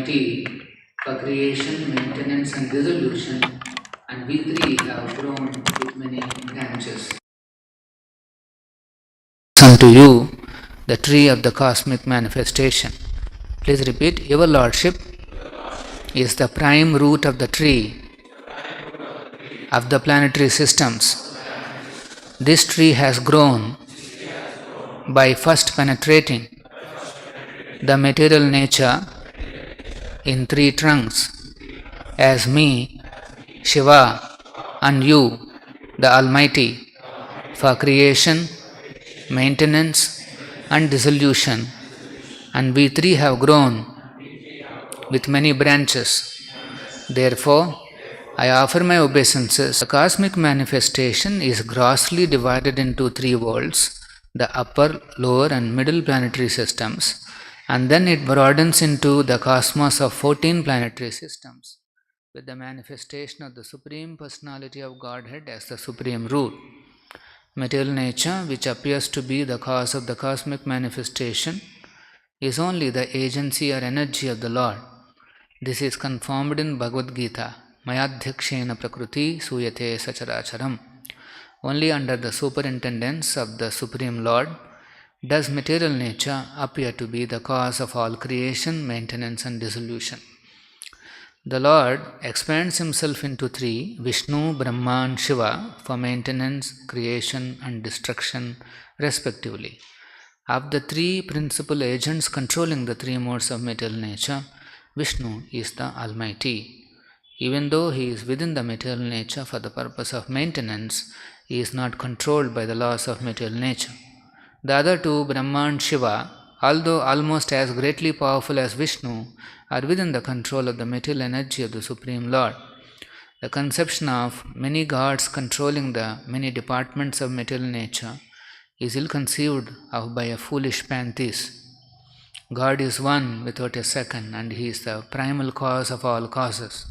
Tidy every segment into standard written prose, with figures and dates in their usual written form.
Almighty for creation, maintenance, and dissolution, and we three have grown with many branches. Unto you, the tree of the cosmic manifestation. Please repeat. Your Lordship is the prime root of the tree of the planetary systems. This tree has grown by first penetrating the material nature in three trunks as me, Shiva, and you, the Almighty, for creation, maintenance, and dissolution, and we three have grown with many branches. Therefore, I offer my obeisances. The cosmic manifestation is grossly divided into three worlds, the upper, lower, and middle planetary systems, and then it broadens into the cosmos of 14 planetary systems, with the manifestation of the Supreme Personality of Godhead as the supreme root. Material nature, which appears to be the cause of the cosmic manifestation, is only the agency or energy of the Lord. This is confirmed in Bhagavad Gita, Mayadhyakshena Prakruti Suyate Sacharacharam. Only under the superintendence of the Supreme Lord does material nature appear to be the cause of all creation, maintenance, and dissolution. The Lord expands himself into three, Vishnu, Brahma, and Shiva, for maintenance, creation, and destruction, respectively. Of the three principal agents controlling the three modes of material nature, Vishnu is the Almighty. Even though he is within the material nature for the purpose of maintenance, he is not controlled by the laws of material nature. The other two, Brahma and Shiva, although almost as greatly powerful as Vishnu, are within the control of the material energy of the Supreme Lord. The conception of many gods controlling the many departments of material nature is ill-conceived of by a foolish pantheist. God is one without a second, and he is the primal cause of all causes.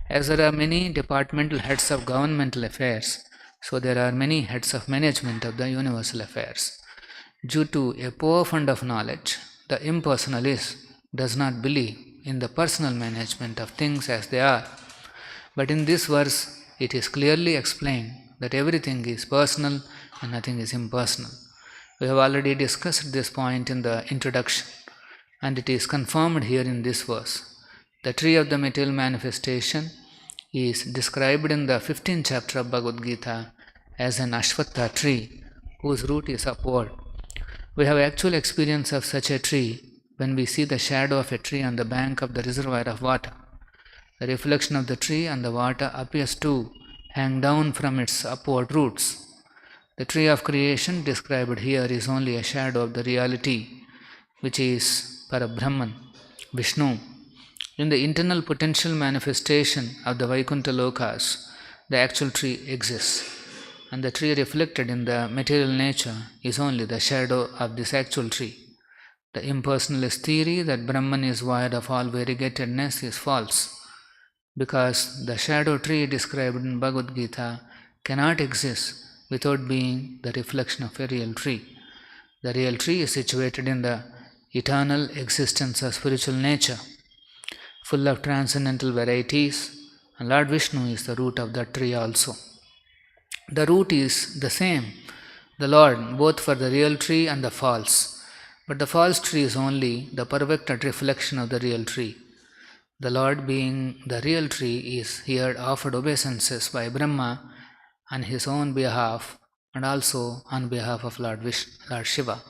As there are many departmental heads of governmental affairs, so there are many heads of management of the universal affairs. Due to a poor fund of knowledge, the impersonalist does not believe in the personal management of things as they are. But in this verse, it is clearly explained that everything is personal and nothing is impersonal. We have already discussed this point in the introduction, and it is confirmed here in this verse. The tree of the material manifestation is described in the 15th chapter of Bhagavad Gita as an Ashwatha tree whose root is upward. We have actual experience of such a tree when we see the shadow of a tree on the bank of the reservoir of water. The reflection of the tree on the water appears to hang down from its upward roots. The tree of creation described here is only a shadow of the reality, which is Parabrahman, Vishnu. In the internal potential manifestation of the Vaikuntha Lokas, the actual tree exists, and the tree reflected in the material nature is only the shadow of this actual tree. The impersonalist theory that Brahman is void of all variegatedness is false, because the shadow tree described in Bhagavad Gita cannot exist without being the reflection of a real tree. The real tree is situated in the eternal existence of spiritual nature, full of transcendental varieties, and Lord Vishnu is the root of that tree also. The root is the same, the Lord, both for the real tree and the false, but the false tree is only the perfected reflection of the real tree. The Lord, being the real tree, is here offered obeisances by Brahma on his own behalf and also on behalf of Lord Shiva.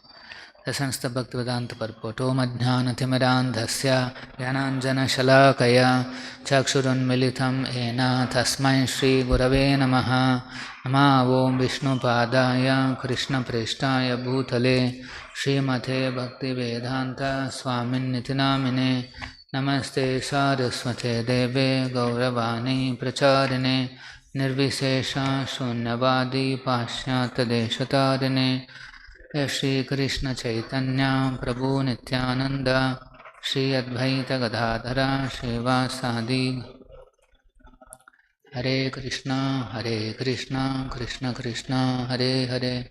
The Sanstha Bhaktivedanta Parpoto Madhyanatimirandhasya Gyananjana Shalakaya Chakshurun Militam Ena Tasmai Shri Gurave Namaha Nama Om Vishnu Padaya Krishna Preshtaya Bhutale Srimate Bhaktivedanta Swamin Nitinamine Namaste Saraswate Deve Gauravani Pracharine Nirvisesha Shunyavadi Pashyata Deshatarine Shri Krishna Chaitanya Prabhu Nityananda Shri Advaita Gadadhara Srivasadi Hare Krishna Krishna Krishna Hare Hare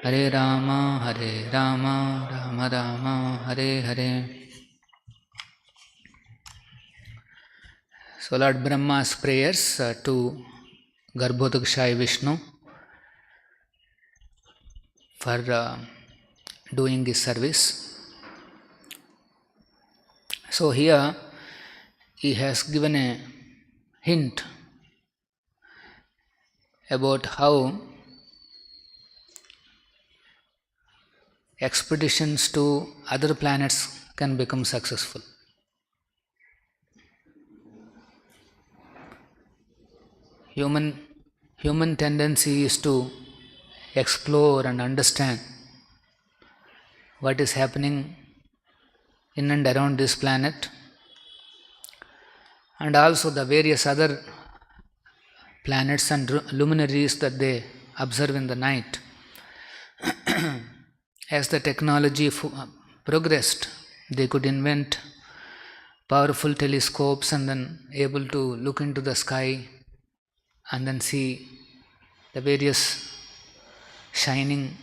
Hare Rama Rama Rama Hare Hare. So Lord Brahma's prayers to Garbhodakshaya Vishnu for doing his service. So here he has given a hint about how expeditions to other planets can become successful. Human tendency is to explore and understand what is happening in and around this planet, and also the various other planets and luminaries that they observe in the night. As the technology progressed, they could invent powerful telescopes and then able to look into the sky and then see the various shining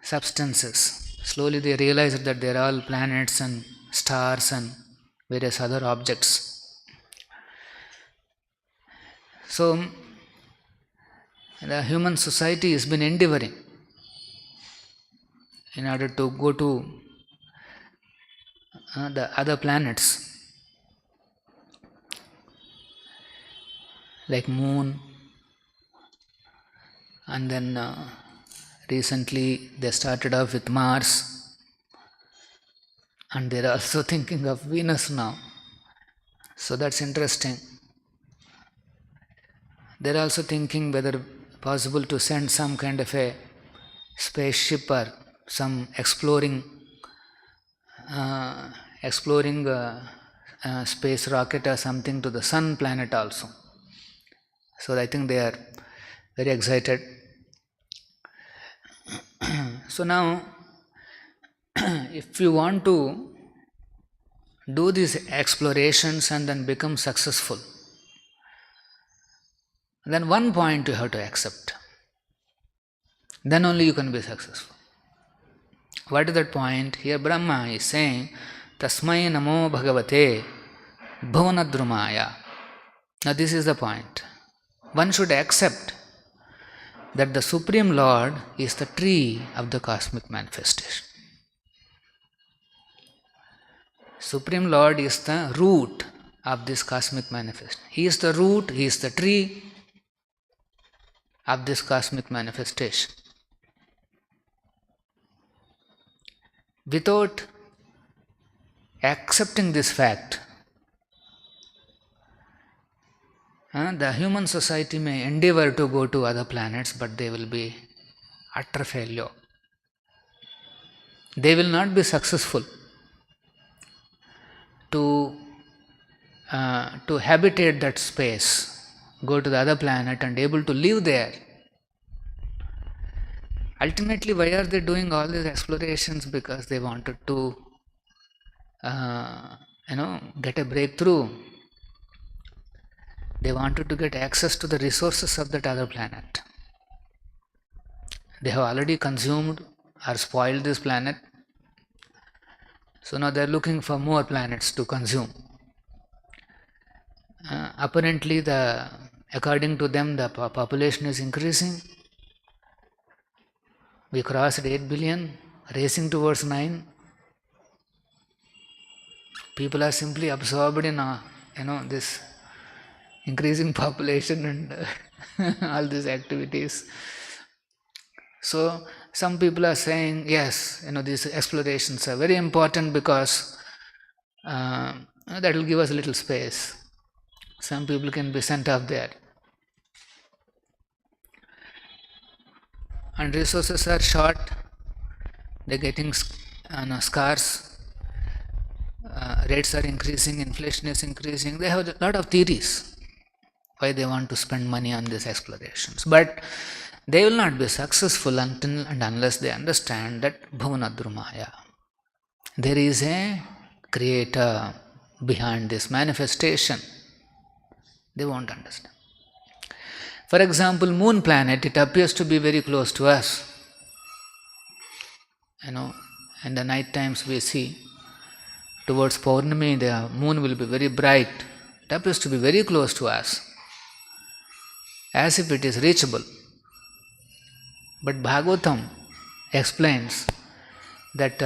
substances. Slowly they realized that they are all planets and stars and various other objects. So the human society has been endeavoring in order to go to the other planets like Moon, and then recently they started off with Mars, and they are also thinking of Venus now. So that's interesting. They are also thinking whether possible to send some kind of a spaceship or some exploring space rocket or something to the Sun planet also. So I think they are very excited. So now, if you want to do these explorations and then become successful, then one point you have to accept. Then only you can be successful. What is that point? Here Brahma is saying, Tasmai namo bhagavate bhuvanadrumaya. Now this is the point. One should accept that the Supreme Lord is the tree of the cosmic manifestation. Supreme Lord is the root of this cosmic manifestation. He is the root, He is the tree of this cosmic manifestation. Without accepting this fact, the human society may endeavor to go to other planets, but they will be utter failure. They will not be successful to habitate that space, go to the other planet and able to live there. Ultimately, why are they doing all these explorations? Because they wanted to get a breakthrough. They wanted to get access to the resources of that other planet. They have already consumed or spoiled this planet. So now they are looking for more planets to consume. Apparently, according to them, the population is increasing. We crossed 8 billion, racing towards 9. People are simply absorbed in this increasing population and all these activities. So some people are saying, yes, these explorations are very important because that will give us a little space. Some people can be sent off there. And resources are short, they're getting scarce, rates are increasing, inflation is increasing. They have a lot of theories why they want to spend money on these explorations. But they will not be successful until and unless they understand that Bhuvanadrumaya. There is a creator behind this manifestation. They won't understand. For example, moon planet, it appears to be very close to us. In the night times we see towards Purnami, the moon will be very bright. It appears to be very close to us, as if it is reachable. But Bhagavatam explains that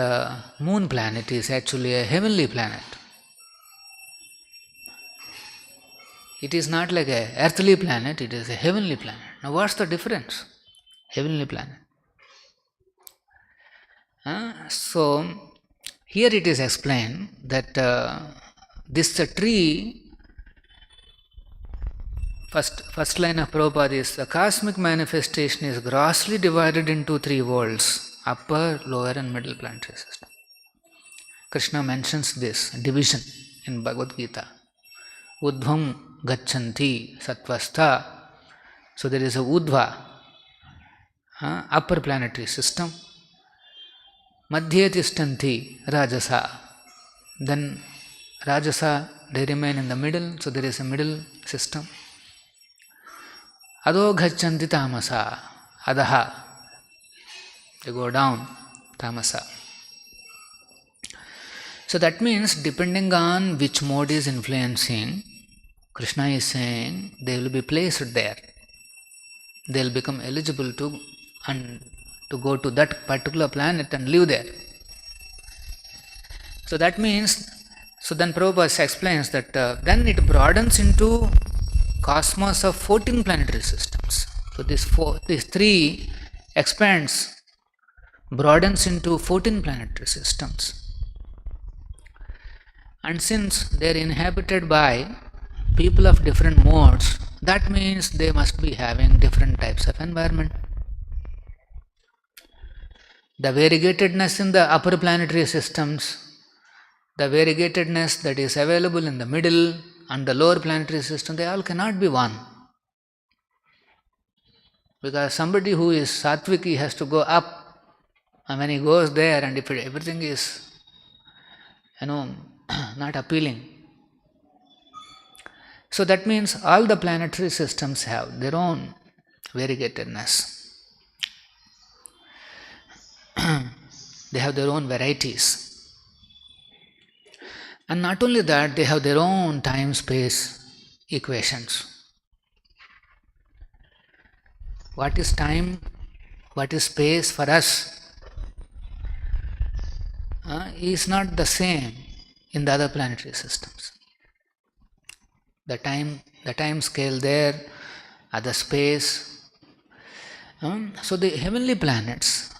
moon planet is actually a heavenly planet. It is not like a earthly planet, it is a heavenly planet. Now what's the difference? Heavenly planet. So here it is explained that this tree, first line of Prabhupada is, the cosmic manifestation is grossly divided into three worlds, upper, lower and middle planetary system. Krishna mentions this division in Bhagavad Gita. Udvam gachanti sattvastha. So there is a Udva, upper planetary system. Madhye tishtanti rajasa. Then rajasa, they remain in the middle, so there is a middle system. Adho gachanti tamasa. Adaha, they go down, tamasa. So that means depending on which mode is influencing, Krishna is saying they will be placed there. They will become eligible to go to that particular planet and live there. So that means, so then Prabhupada explains that then it broadens into cosmos of 14 planetary systems. So these three expands, broadens into 14 planetary systems. And since they are inhabited by people of different modes, that means they must be having different types of environment. The variegatedness in the upper planetary systems, the variegatedness that is available in the middle and the lower planetary system, they all cannot be one. Because somebody who is sattvic, he has to go up, and when he goes there, and if everything is, not appealing. So that means all the planetary systems have their own variegatedness. They have their own varieties. And not only that, they have their own time-space equations. What is time? What is space for us? Is not the same in the other planetary systems. The time scale there, other space. So the heavenly planets,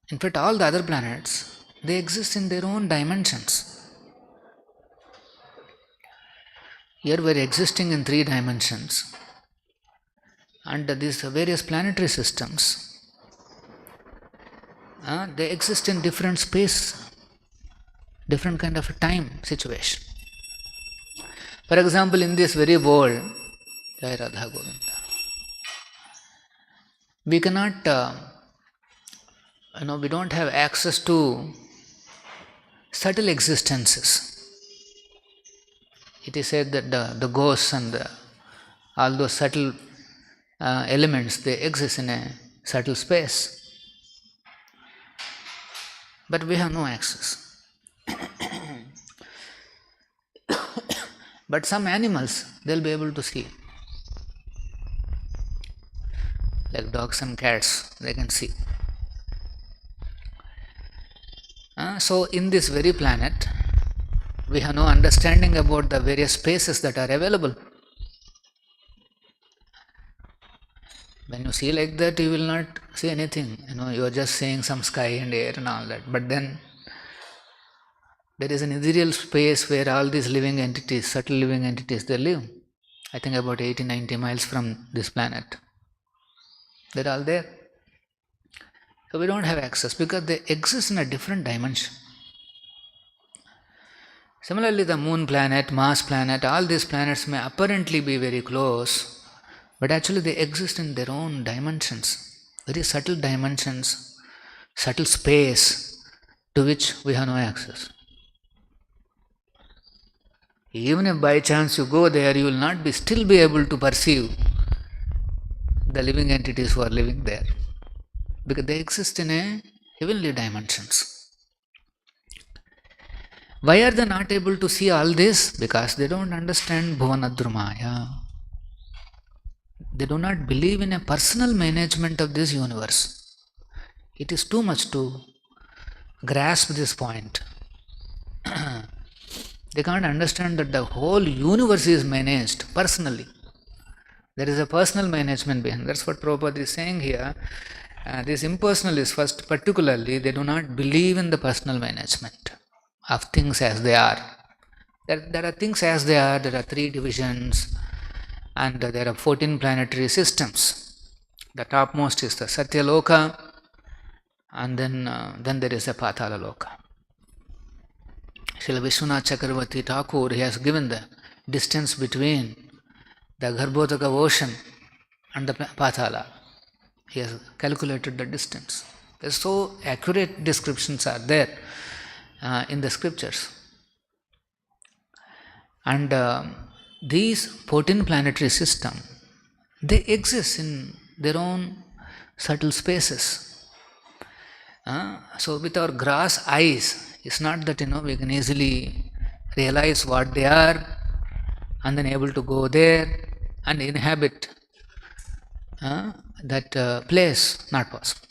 in fact all the other planets, they exist in their own dimensions. Here we are existing in 3 dimensions, and these various planetary systems, they exist in different space, different kind of a time situation. For example, in this very world, Jai Radha Govinda, we cannot, we don't have access to subtle existences. It is said that the ghosts and all those subtle elements, they exist in a subtle space. But we have no access. But some animals, they'll be able to see. Like dogs and cats, they can see. So in this very planet, we have no understanding about the various spaces that are available. When you see like that, you will not see anything. You are just seeing some sky and air and all that. But then there is an ethereal space where all these living entities, subtle living entities, they live. I think about 80-90 miles from this planet. They're all there. So we don't have access because they exist in a different dimension. Similarly, the moon planet, Mars planet, all these planets may apparently be very close, but actually they exist in their own dimensions, very subtle dimensions, subtle space to which we have no access. Even if by chance you go there, you will not still be able to perceive the living entities who are living there, because they exist in a heavenly dimensions. Why are they not able to see all this? Because they don't understand Bhuvanadrumaya. They do not believe in a personal management of this universe. It is too much to grasp this point. They can't understand that the whole universe is managed personally. There is a personal management behind. That's what Prabhupada is saying here. These impersonalists, first particularly, they do not believe in the personal management of things as they are. There are things as they are. There are 3 divisions and there are 14 planetary systems. The topmost is the Satya Loka, and then there is a Patala Loka. Srila Vishwanath Chakravarti Thakur, he has given the distance between the Garbhodaka ocean and the Patala. He has calculated the distance. There's so accurate descriptions are there in the scriptures. And these 14 planetary systems, they exist in their own subtle spaces. So with our gross eyes, it's not that we can easily realize what they are and then able to go there and inhabit that place. Not possible.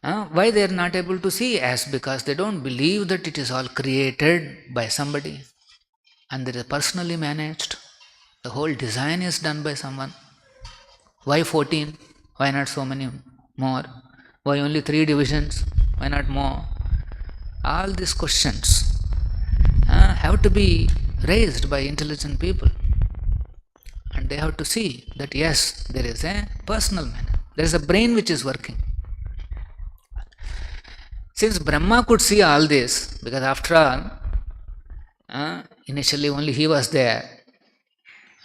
Why they are not able to see? As because they don't believe that it is all created by somebody and it is personally managed. The whole design is done by someone. Why 14? Why not so many more? Why only 3 divisions? Why not more? All these questions have to be raised by intelligent people. And they have to see that yes, there is a personal man. There is a brain which is working. Since Brahma could see all this, because after all, initially only he was there,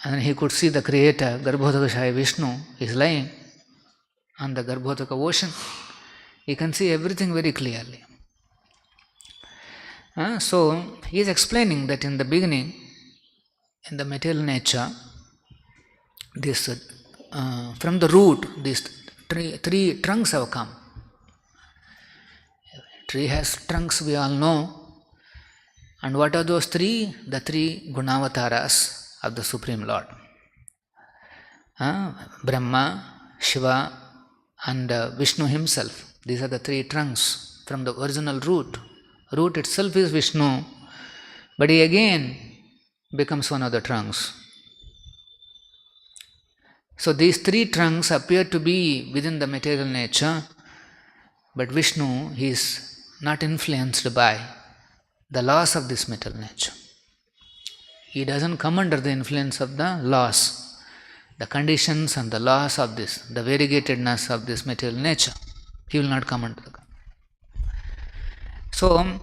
and he could see the creator, Garbhodaka Vishnu, is lying on the Garbhodaka ocean. He can see everything very clearly. So he is explaining that in the beginning, in the material nature, this from the root, these three trunks have come. Tree has trunks, we all know. And what are those 3? The 3 Gunavataras of the Supreme Lord. Brahma, Shiva and Vishnu himself. These are the 3 trunks from the original root. Root itself is Vishnu, but he again becomes one of the trunks. So these 3 trunks appear to be within the material nature, but Vishnu, he is not influenced by the laws of this material nature. He doesn't come under the influence of the laws, the conditions and the laws of this, the variegatedness of this material nature. He will not come under the. So,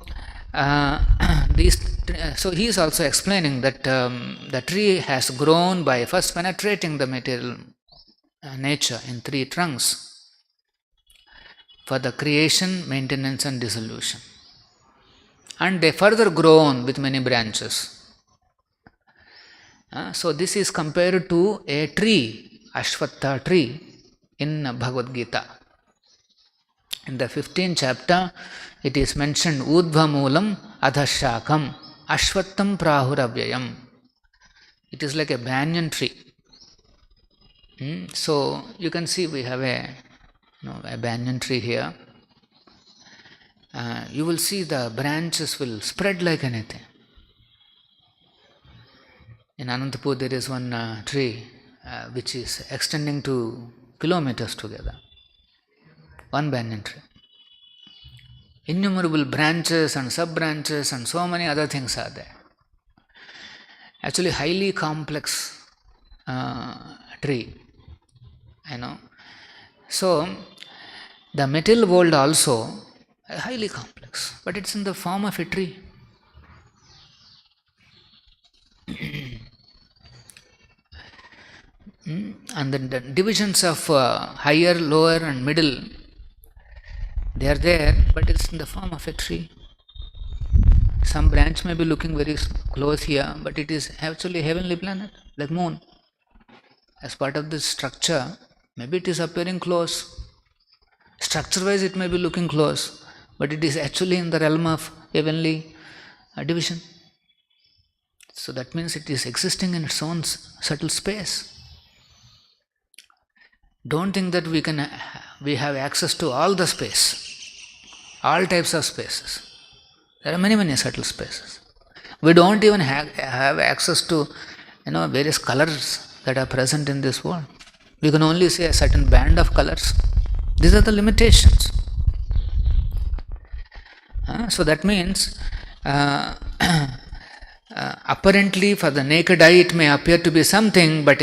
so he is also explaining that the tree has grown by first penetrating the material nature in 3 trunks for the creation, maintenance and dissolution. And they further grown with many branches. So this is compared to a tree, Ashwatha tree in Bhagavad Gita. In the 15th chapter, it is mentioned Udva Moolam Adhashakam Ashwattam Prahuravyayam. It is like a banyan tree. So you can see we have a banyan tree here. You will see the branches will spread like anything. In Anantapur there is one tree which is extending to kilometers together. One banyan tree. Innumerable branches and sub-branches and so many other things are there. Actually highly complex tree. So the material world also highly complex, but it's in the form of a tree. And then the divisions of higher, lower and middle, they are there, but it's in the form of a tree. Some branch may be looking very close here, but it is actually a heavenly planet, like moon. As part of this structure, maybe it is appearing close. Structure-wise it may be looking close, but it is actually in the realm of heavenly division. So that means it is existing in its own subtle space. Don't think that we have access to all the space, all types of spaces. There are many subtle spaces. We don't even have access to various colors that are present in this world. We can only see a certain band of colors. These are the limitations. So that means apparently for the naked eye it may appear to be something, but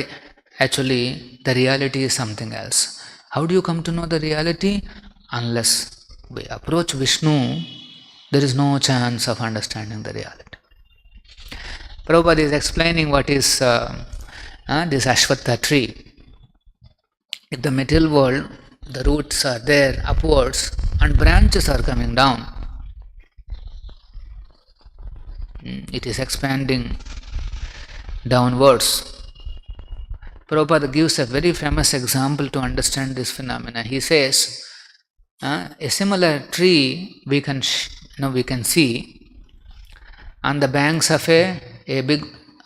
actually the reality is something else. How do you come to know the reality? Unless we approach Vishnu, there is no chance of understanding the reality. Prabhupada is explaining what is this Ashwatha tree. In the material world, the roots are there upwards and branches are coming down. It is expanding downwards. Prabhupada gives a very famous example to understand this phenomena. He says, a similar tree we can see on the banks of a big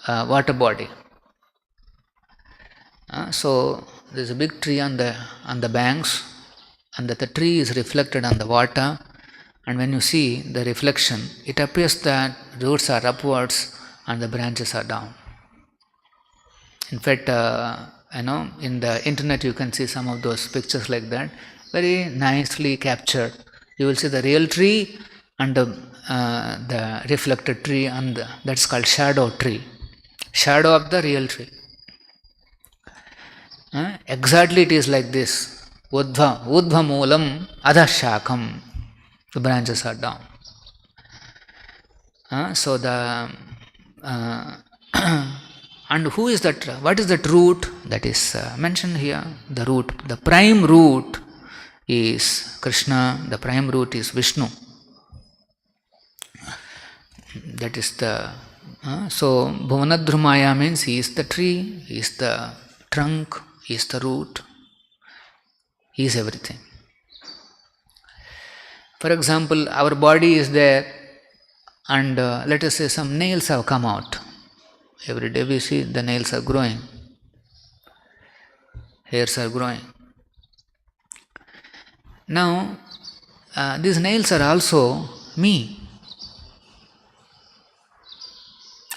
water body. So there is a big tree on the banks, and the tree is reflected on the water. And when you see the reflection, it appears that roots are upwards and the branches are down. In fact, in the internet you can see some of those pictures like that, very nicely captured. You will see the real tree and the reflected tree, and that's called shadow tree, shadow of the real tree. Exactly it is like this. Udva moolam adha shakam. The branches are down. So the and who is that? What is that root that is mentioned here? The root, the prime root is Krishna. The prime root is Vishnu. That is the so Bhuvanadhrumaya means he is the tree, he is the trunk, he is the root, he is everything. For example, our body is there, and let us say some nails have come out. Every day we see the nails are growing, hairs are growing. Now, these nails are also me.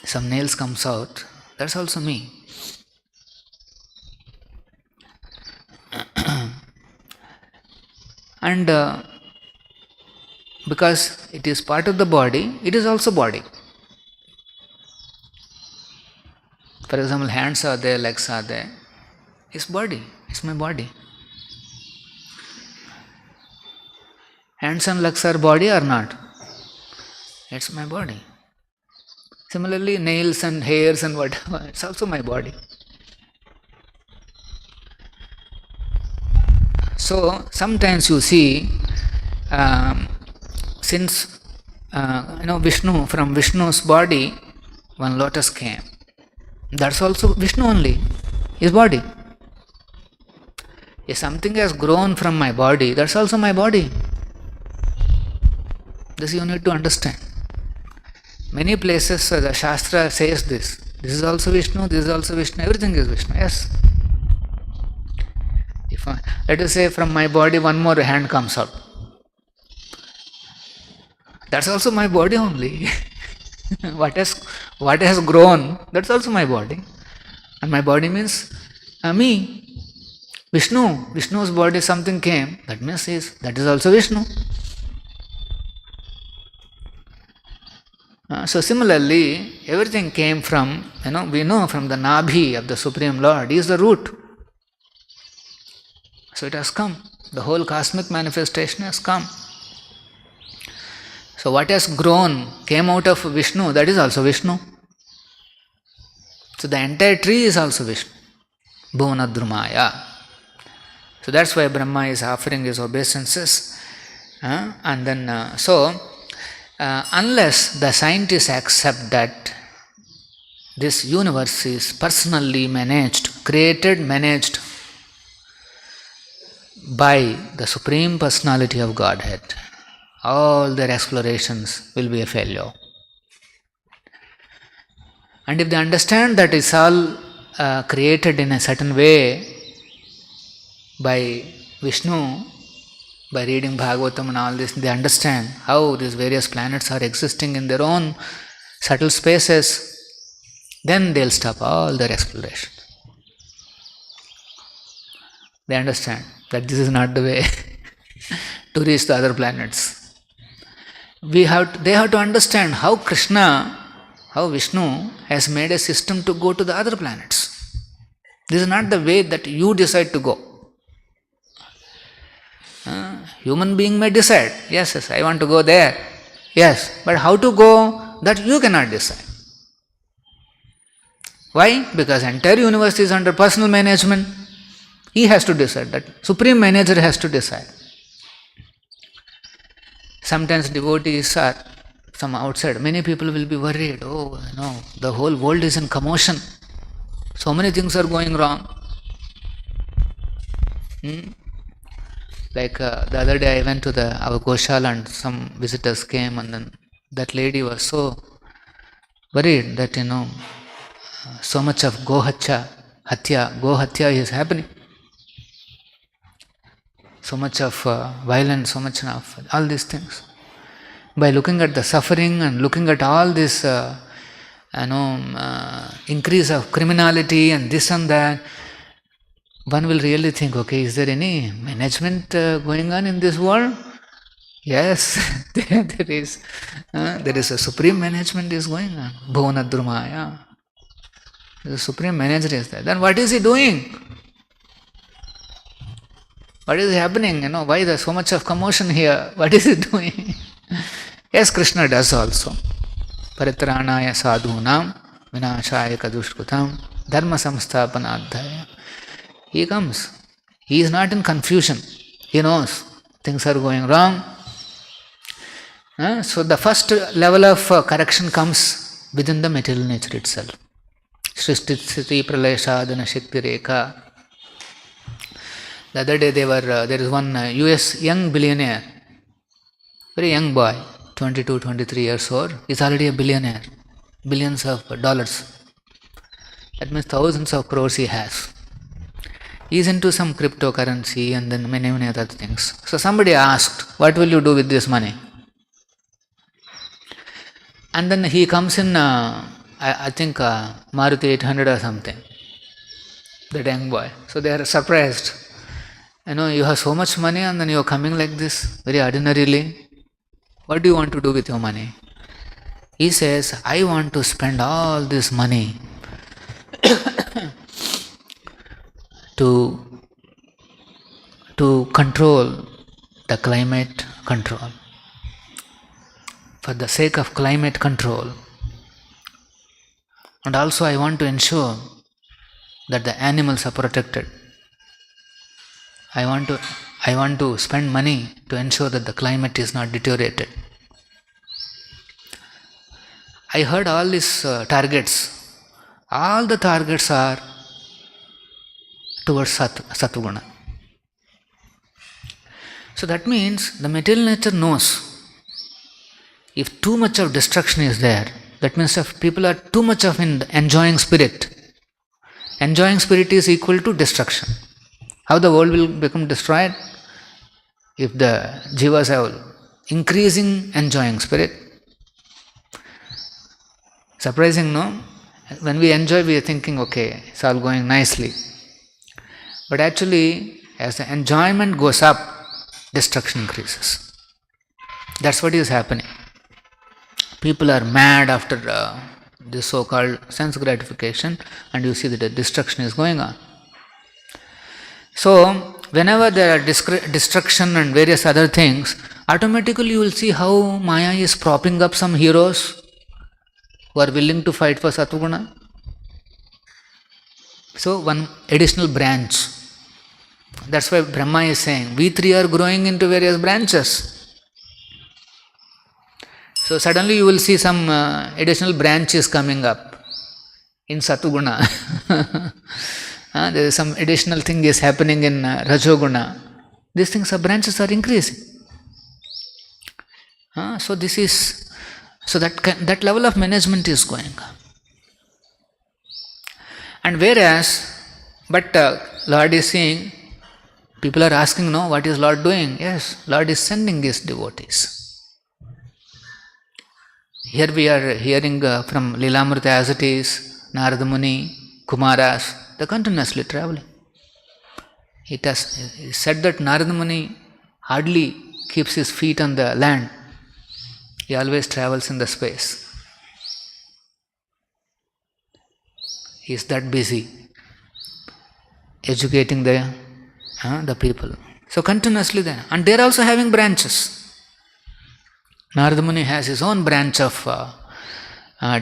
Some nails comes out, that's also me. And because it is part of the body, it is also body. For example, hands are there, legs are there. It's body, it's my body. Hands and legs are body or not? It's my body. Similarly, nails and hairs and whatever, it's also my body. So sometimes you see, since Vishnu, from Vishnu's body, one lotus came. That's also Vishnu only, his body. If something has grown from my body, that's also my body. This you need to understand. Many places the Shastra says this. This is also Vishnu, this is also Vishnu, everything is Vishnu. Yes. If let us say from my body one more hand comes out. That's also my body only. What has grown, that's also my body. And my body means me. Vishnu's body something came, that means that is also Vishnu. So similarly, everything came from, we know from the Nabhi of the Supreme Lord, he is the root. So it has come. The whole cosmic manifestation has come. So what has grown, came out of Vishnu, that is also Vishnu. So the entire tree is also Vishnu. Bhuvanadhrumaya. So that's why Brahma is offering his obeisances. And then, unless the scientists accept that this universe is personally managed, created, managed by the Supreme Personality of Godhead, all their explorations will be a failure. And if they understand that it's all created in a certain way by Vishnu, by reading Bhagavatam and all this, they understand how these various planets are existing in their own subtle spaces, then they'll stop all their exploration. They understand that this is not the way to reach the other planets. They have to understand how Vishnu has made a system to go to the other planets. This is not the way that you decide to go. Human being may decide, yes, I want to go there. Yes, but how to go, that you cannot decide. Why? Because entire universe is under personal management. He has to decide that. Supreme Manager has to decide. Sometimes devotees are from outside. Many people will be worried. The whole world is in commotion. So many things are going wrong. Like the other day I went to our Goshala and some visitors came, and then that lady was so worried that so much of go hatya is happening. So much of violence, so much of all these things. By looking at the suffering and looking at all this increase of criminality and this and that, one will really think, okay, is there any management going on in this world? Yes, there is. There is a supreme management is going on. Bhuvana Drumaya. The supreme manager is there. Then what is he doing? What is happening? Why there is so much of commotion here? What is he doing? Yes, Krishna does also. Paritranaya sadhunam vinashaya kadushkutam dharma samsthapanadhaya. He comes. He is not in confusion. He knows things are going wrong. So the first level of correction comes within the material nature itself. Srishti Sthiti Pralaya Sadhana Shakti Rekha. The other day there is one US young billionaire, very young boy, 22, 23 years old. He's already a billionaire. Billions of dollars. That means thousands of crores he has. He's into some cryptocurrency and then many other things. So somebody asked, what will you do with this money? And then he comes in, I think Maruti 800 or something, that young boy. So they are surprised. You have so much money and then you are coming like this, very ordinarily. What do you want to do with your money? He says, I want to spend all this money to control the climate control. For the sake of climate control. And also I want to ensure that the animals are protected. I want to spend money to ensure that the climate is not deteriorated. I heard all these targets. All the targets are towards Sattva-guna. So that means the material nature knows if too much of destruction is there, that means if people are too much of in enjoying spirit. Enjoying spirit is equal to destruction. How the world will become destroyed? If the jivas have increasing enjoying spirit. Surprising, no? When we enjoy, we are thinking, okay, it's all going nicely. But actually, as the enjoyment goes up, destruction increases. That's what is happening. People are mad after this so-called sense gratification, and you see that the destruction is going on. So, whenever there are destruction and various other things, automatically you will see how Maya is propping up some heroes who are willing to fight for Sattva-guna. So, one additional branch. That's why Brahma is saying, we three are growing into various branches. So, suddenly you will see some additional branches coming up in Sattva-guna. There is some additional thing is happening in Rajoguna. These things, branches are increasing. So this is, so that level of management is going. And whereas, but Lord is saying, people are asking, no, what is Lord doing? Yes, Lord is sending His devotees. Here we are hearing from Lilamrita as it is, Narada Muni, Kumaras, they are continuously traveling. It is said that Narada Muni hardly keeps his feet on the land. He always travels in the space. He is that busy educating the people. So continuously there. And they are also having branches. Narada Muni has his own branch of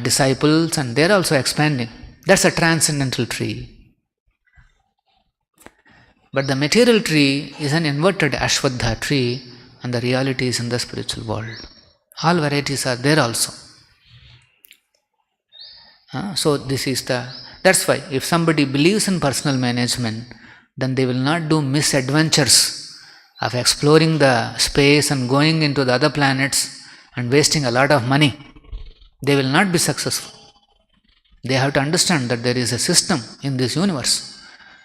disciples, and they are also expanding. That's a transcendental tree. But the material tree is an inverted Ashwadha tree, and the reality is in the spiritual world. All varieties are there also. So this is that's why if somebody believes in personal management, then they will not do misadventures of exploring the space and going into the other planets and wasting a lot of money. They will not be successful. They have to understand that there is a system in this universe.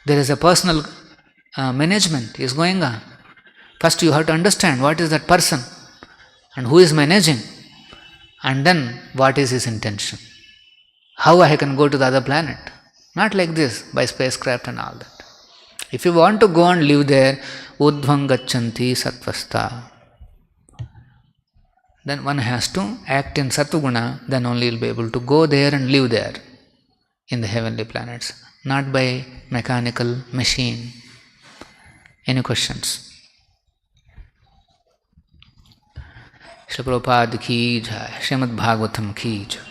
There is a personal management is going on. First you have to understand what is that person and who is managing, and then what is his intention. How I can go to the other planet? Not like this, by spacecraft and all that. If you want to go and live there, udhvam gacchanti sattvasta, then one has to act in sattva-guna, then only will be able to go there and live there in the heavenly planets, not by mechanical machine. Any questions? Srila Prabhupada ki jai, Srimad Bhagavatam ki jai.